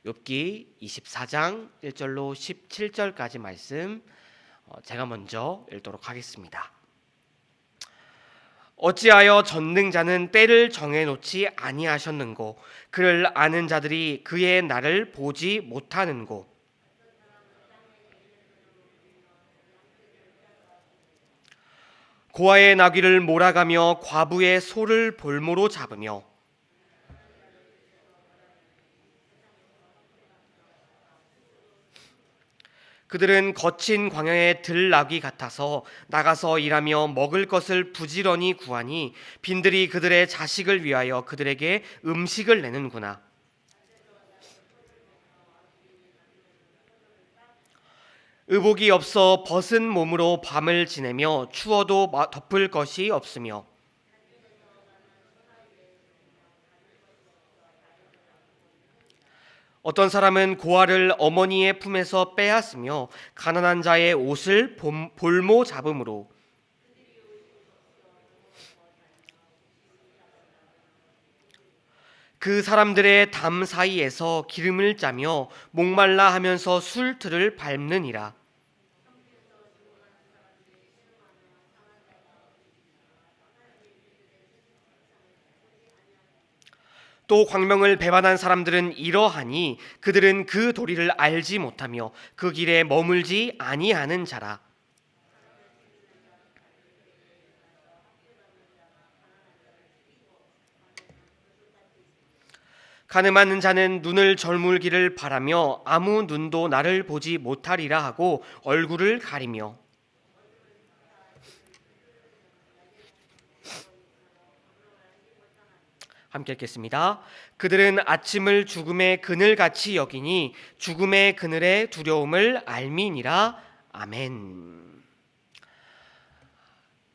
욥기 24장 1절로 17절까지 말씀 제가 먼저 읽도록 하겠습니다. 어찌하여 전능자는 때를 정해놓지 아니하셨는고, 그를 아는 자들이 그의 날을 보지 못하는고. 고아의 나귀를 몰아가며 과부의 소를 볼모로 잡으며 그들은 거친 광야의 들나귀 같아서 나가서 일하며 먹을 것을 부지런히 구하니 빈들이 그들의 자식을 위하여 그들에게 음식을 내는구나. 의복이 없어 벗은 몸으로 밤을 지내며 추워도 덮을 것이 없으며 어떤 사람은 고아를 어머니의 품에서 빼앗으며 가난한 자의 옷을 볼모 잡음으로 그 사람들의 담 사이에서 기름을 짜며 목말라 하면서 술틀을 밟느니라. 또 광명을 배반한 사람들은 이러하니 그들은 그 도리를 알지 못하며 그 길에 머물지 아니하는 자라. 가늠하는 자는 눈을 저물기를 바라며 아무 눈도 나를 보지 못하리라 하고 얼굴을 가리며 함께 읽겠습니다. 그들은 아침을 죽음의 그늘같이 여기니 죽음의 그늘의 두려움을 알미니라. 아멘.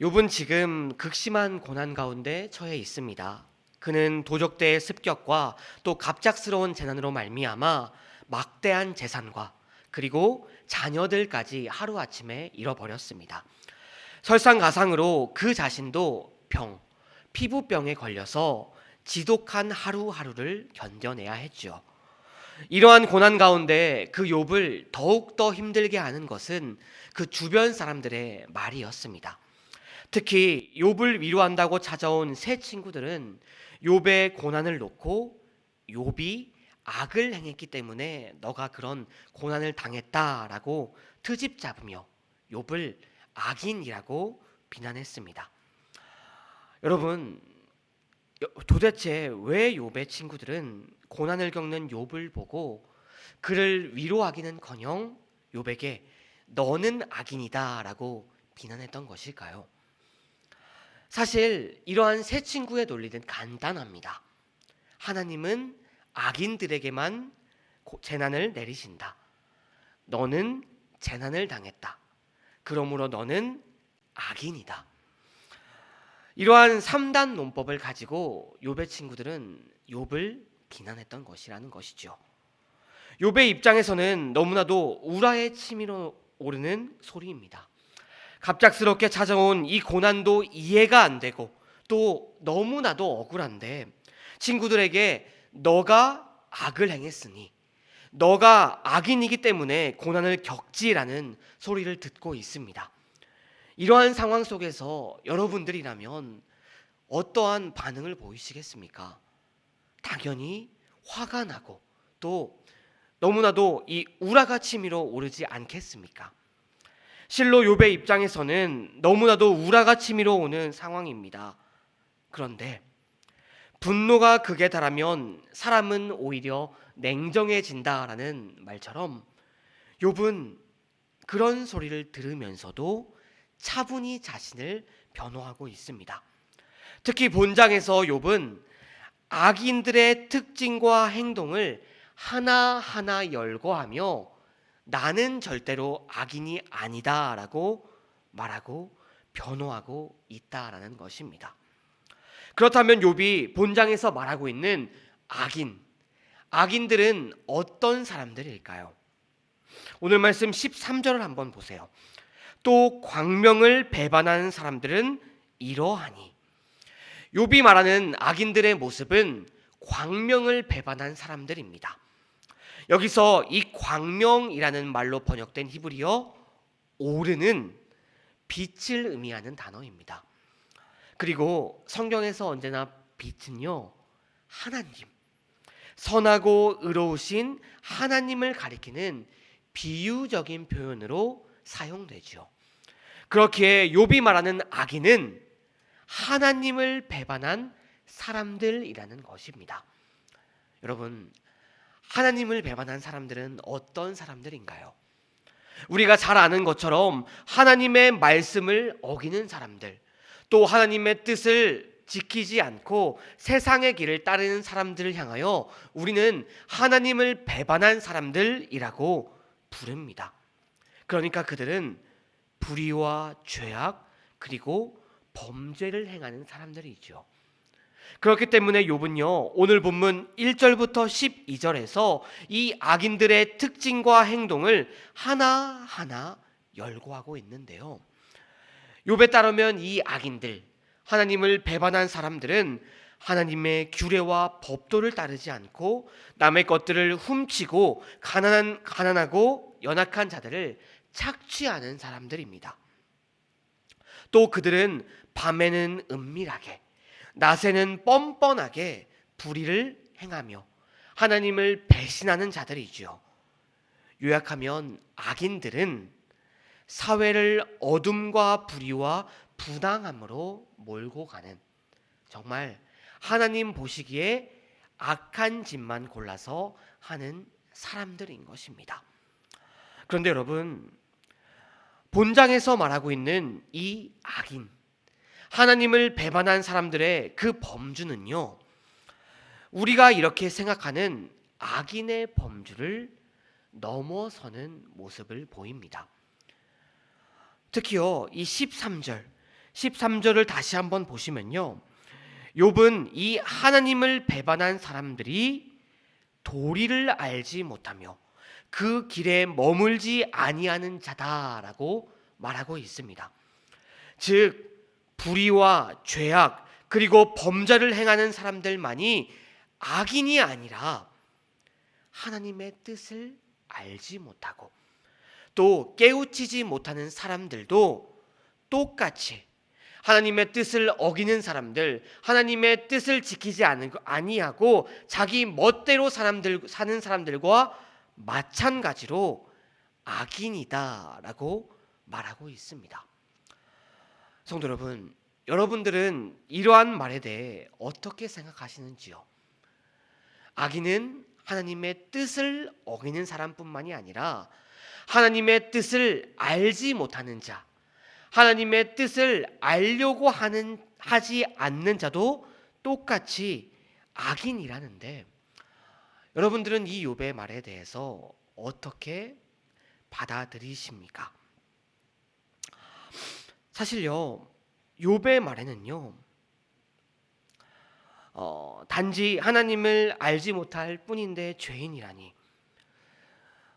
욥은 지금 극심한 고난 가운데 처해 있습니다. 그는 도적대의 습격과 또 갑작스러운 재난으로 말미암아 막대한 재산과 그리고 자녀들까지 하루아침에 잃어버렸습니다. 설상가상으로 그 자신도 피부병에 걸려서 지독한 하루하루를 견뎌내야 했죠. 이러한 고난 가운데 그 욥을 더욱더 힘들게 하는 것은 그 주변 사람들의 말이었습니다. 특히 욥을 위로한다고 찾아온 세 친구들은 욥의 고난을 놓고 욥이 악을 행했기 때문에 너가 그런 고난을 당했다라고 트집 잡으며 욥을 악인이라고 비난했습니다. 여러분, 도대체 왜 욥의 친구들은 고난을 겪는 욥을 보고 그를 위로하기는커녕 욥에게 너는 악인이다라고 비난했던 것일까요? 사실 이러한 세 친구의 논리는 간단합니다. 하나님은 악인들에게만 재난을 내리신다. 너는 재난을 당했다. 그러므로 너는 악인이다. 이러한 3단 논법을 가지고 욥의 친구들은 욥을 비난했던 것이라는 것이죠. 욥의 입장에서는 너무나도 우라의 치밀어 오르는 소리입니다. 갑작스럽게 찾아온 이 고난도 이해가 안 되고 또 너무나도 억울한데 친구들에게 너가 악을 행했으니 너가 악인이기 때문에 고난을 겪지라는 소리를 듣고 있습니다. 이러한 상황 속에서 여러분들이라면 어떠한 반응을 보이시겠습니까? 당연히 화가 나고 또 너무나도 이 우라가 치밀어 오르지 않겠습니까? 실로 욥의 입장에서는 너무나도 우라가 치밀어 오는 상황입니다. 그런데 분노가 극에 달하면 사람은 오히려 냉정해진다라는 말처럼 욥은 그런 소리를 들으면서도 차분히 자신을 변호하고 있습니다. 특히 본장에서 욥은 악인들의 특징과 행동을 하나하나 열거하며 나는 절대로 악인이 아니다라고 말하고 변호하고 있다라는 것입니다. 그렇다면 욥이 본장에서 말하고 있는 악인들은 어떤 사람들일까요? 오늘 말씀 13절을 한번 보세요. 또 광명을 배반하는 사람들은 이러하니. 욥이 말하는 악인들의 모습은 광명을 배반한 사람들입니다. 여기서 이 광명이라는 말로 번역된 히브리어 오르는 빛을 의미하는 단어입니다. 그리고 성경에서 언제나 빛은요, 하나님, 선하고 의로우신 하나님을 가리키는 비유적인 표현으로 사용되죠. 그렇기에 욥이 말하는 악인은 하나님을 배반한 사람들이라는 것입니다. 여러분, 하나님을 배반한 사람들은 어떤 사람들인가요? 우리가 잘 아는 것처럼 하나님의 말씀을 어기는 사람들, 또 하나님의 뜻을 지키지 않고 세상의 길을 따르는 사람들을 향하여 우리는 하나님을 배반한 사람들이라고 부릅니다. 그러니까 그들은 불의와 죄악 그리고 범죄를 행하는 사람들이죠. 그렇기 때문에 욥은요, 오늘 본문 1절부터 12절에서 이 악인들의 특징과 행동을 하나하나 열거하고 있는데요. 욥에 따르면 이 악인들, 하나님을 배반한 사람들은 하나님의 규례와 법도를 따르지 않고 남의 것들을 훔치고 가난하고 연약한 자들을 착취하는 사람들입니다. 또 그들은 밤에는 은밀하게, 낮에는 뻔뻔하게 불의를 행하며 하나님을 배신하는 자들이지요. 요약하면 악인들은 사회를 어둠과 불의와 부당함으로 몰고 가는, 정말 하나님 보시기에 악한 짓만 골라서 하는 사람들인 것입니다. 그런데 여러분, 본장에서 말하고 있는 이 악인, 하나님을 배반한 사람들의 그 범주는요, 우리가 이렇게 생각하는 악인의 범주를 넘어서는 모습을 보입니다. 특히요, 이 13절을 다시 한번 보시면요, 욥은 이 하나님을 배반한 사람들이 도리를 알지 못하며 그 길에 머물지 아니하는 자다라고 말하고 있습니다. 즉 불의와 죄악 그리고 범죄를 행하는 사람들만이 악인이 아니라 하나님의 뜻을 알지 못하고 또 깨우치지 못하는 사람들도 똑같이 하나님의 뜻을 어기는 사람들, 하나님의 뜻을 지키지 아니하고 자기 멋대로 사는 사람들과 마찬가지로 악인이다라고 말하고 있습니다. 성도 여러분, 여러분들은 이러한 말에 대해 어떻게 생각하시는지요? 악인은 하나님의 뜻을 어기는 사람뿐만이 아니라 하나님의 뜻을 알지 못하는 자, 하나님의 뜻을 알려고 하지 않는 자도 똑같이 악인이라는데, 여러분들은 이 욥의 말에 대해서 어떻게 받아들이십니까? 사실요, 욥의 말에는요, 단지 하나님을 알지 못할 뿐인데 죄인이라니,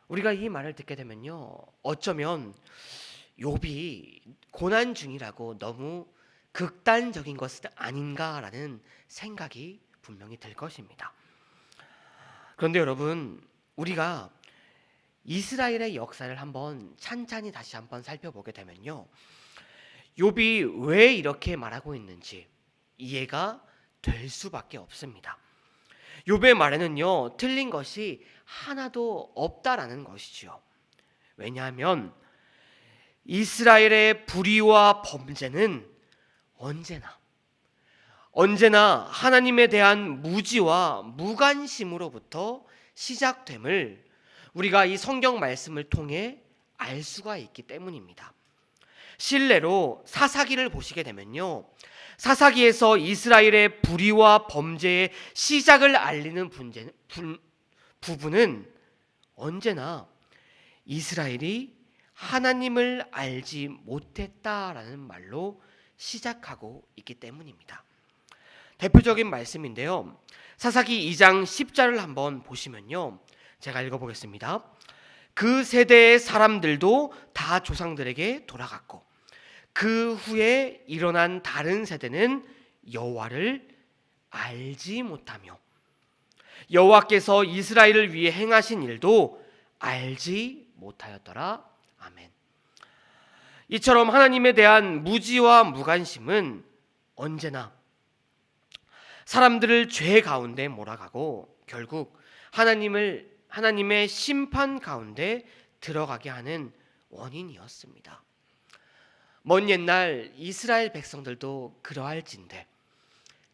우리가 이 말을 듣게 되면요, 어쩌면 욥이 고난 중이라고 너무 극단적인 것은 아닌가라는 생각이 분명히 들 것입니다. 그런데 여러분, 우리가 이스라엘의 역사를 한번 찬찬히 다시 한번 살펴보게 되면요, 욥이 왜 이렇게 말하고 있는지 이해가 될 수밖에 없습니다. 욥의 말에는요, 틀린 것이 하나도 없다라는 것이죠. 왜냐하면 이스라엘의 불의와 범죄는 언제나 하나님에 대한 무지와 무관심으로부터 시작됨을 우리가 이 성경 말씀을 통해 알 수가 있기 때문입니다. 실례로 사사기를 보시게 되면요, 사사기에서 이스라엘의 불의와 범죄의 시작을 알리는 부분은 언제나 이스라엘이 하나님을 알지 못했다라는 말로 시작하고 있기 때문입니다. 대표적인 말씀인데요, 사사기 2장 10절을 한번 보시면요, 제가 읽어보겠습니다. 그 세대의 사람들도 다 조상들에게 돌아갔고 그 후에 일어난 다른 세대는 여호와를 알지 못하며, 여호와께서 이스라엘을 위해 행하신 일도 알지 못하였더라. 아멘. 이처럼 하나님에 대한 무지와 무관심은 언제나 사람들을 죄 가운데 몰아가고 결국 하나님의 심판 가운데 들어가게 하는 원인이었습니다. 먼 옛날 이스라엘 백성들도 그러할진데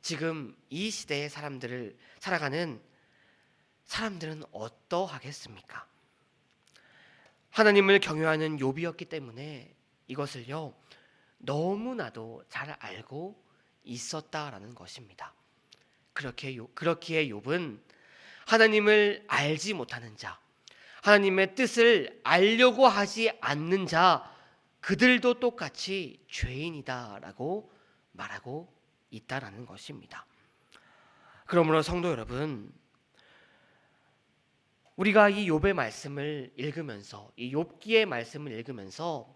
지금 이 시대의 사람들을 살아가는 사람들은 어떠하겠습니까? 하나님을 경외하는 욥이었기 때문에 이것을요 너무나도 잘 알고 있었다라는 것입니다. 그렇기에 욥은 하나님을 알지 못하는 자, 하나님의 뜻을 알려고 하지 않는 자, 그들도 똑같이 죄인이다라고 말하고 있다라는 것입니다. 그러므로 성도 여러분, 우리가 이 욥의 말씀을 읽으면서, 이 욥기의 말씀을 읽으면서,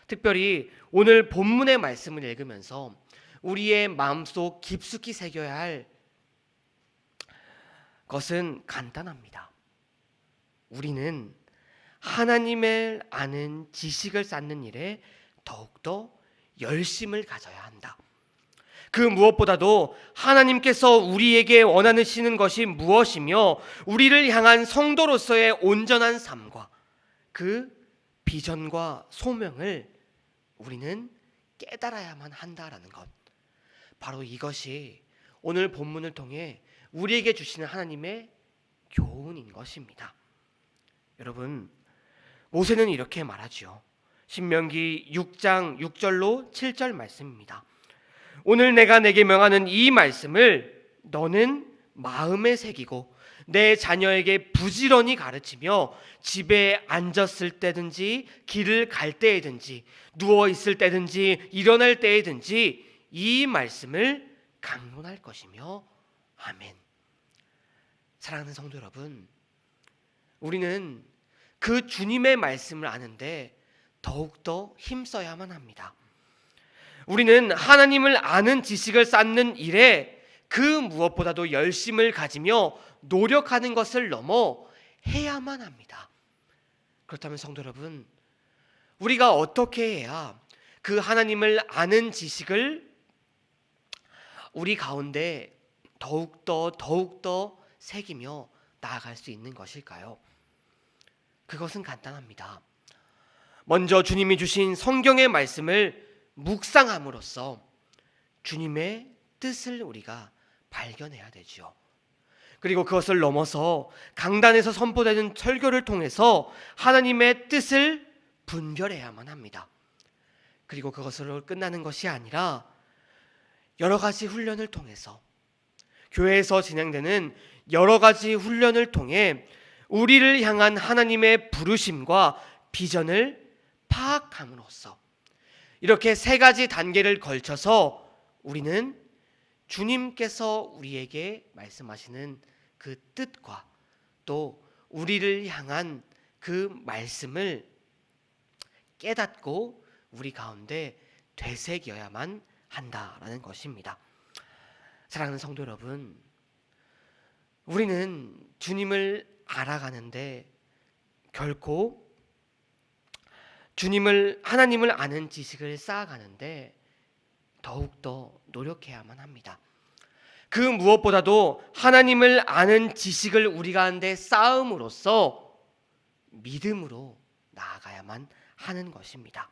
특별히 오늘 본문의 말씀을 읽으면서 우리의 마음속 깊숙이 새겨야 할 것은 간단합니다. 우리는 하나님을 아는 지식을 쌓는 일에 더욱더 열심을 가져야 한다. 그 무엇보다도 하나님께서 우리에게 원하시는 것이 무엇이며 우리를 향한 성도로서의 온전한 삶과 그 비전과 소명을 우리는 깨달아야만 한다라는 것, 바로 이것이 오늘 본문을 통해 우리에게 주시는 하나님의 교훈인 것입니다. 여러분, 모세는 이렇게 말하죠. 신명기 6장 6절로 7절 말씀입니다. 오늘 내가 내게 명하는 이 말씀을 너는 마음에 새기고 내 자녀에게 부지런히 가르치며 집에 앉았을 때든지 길을 갈 때에든지 누워 있을 때든지 일어날 때에든지 이 말씀을 강론할 것이며 아멘. 사랑하는 성도 여러분, 우리는 그 주님의 말씀을 아는데 더욱더 힘써야만 합니다. 우리는 하나님을 아는 지식을 쌓는 일에 그 무엇보다도 열심을 가지며 노력하는 것을 넘어 해야만 합니다. 그렇다면 성도 여러분, 우리가 어떻게 해야 그 하나님을 아는 지식을 우리 가운데 더욱더 새기며 나아갈 수 있는 것일까요? 그것은 간단합니다. 먼저 주님이 주신 성경의 말씀을 묵상함으로써 주님의 뜻을 우리가 발견해야 되죠. 그리고 그것을 넘어서 강단에서 선포되는 설교를 통해서 하나님의 뜻을 분별해야만 합니다. 그리고 그것으로 끝나는 것이 아니라 여러 가지 훈련을 통해서, 교회에서 진행되는 여러 가지 훈련을 통해 우리를 향한 하나님의 부르심과 비전을 파악함으로써 이렇게 세 가지 단계를 걸쳐서 우리는 주님께서 우리에게 말씀하시는 그 뜻과 또 우리를 향한 그 말씀을 깨닫고 우리 가운데 되새겨야만 한다라는 것입니다. 사랑하는 성도 여러분, 우리는 주님을 알아가는데 결코 하나님을 아는 지식을 쌓아가는데 더욱더 노력해야만 합니다. 그 무엇보다도 하나님을 아는 지식을 우리 가운데 쌓음으로써 믿음으로 나아가야만 하는 것입니다.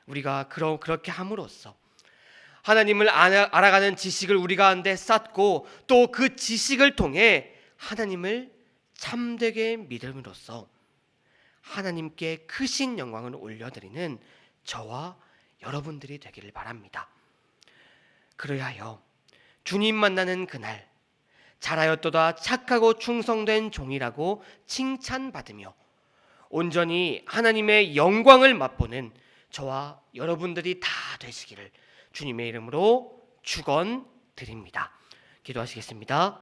우리가 그렇게 함으로써 하나님을 알아가는 지식을 우리 가운데 쌓고 또 그 지식을 통해 하나님을 참되게 믿음으로써 하나님께 크신 영광을 올려드리는 저와 여러분들이 되기를 바랍니다. 그리하여 주님 만나는 그날 잘하였도다 착하고 충성된 종이라고 칭찬받으며 온전히 하나님의 영광을 맛보는 저와 여러분들이 다 되시기를 주님의 이름으로 축원드립니다. 기도하시겠습니다.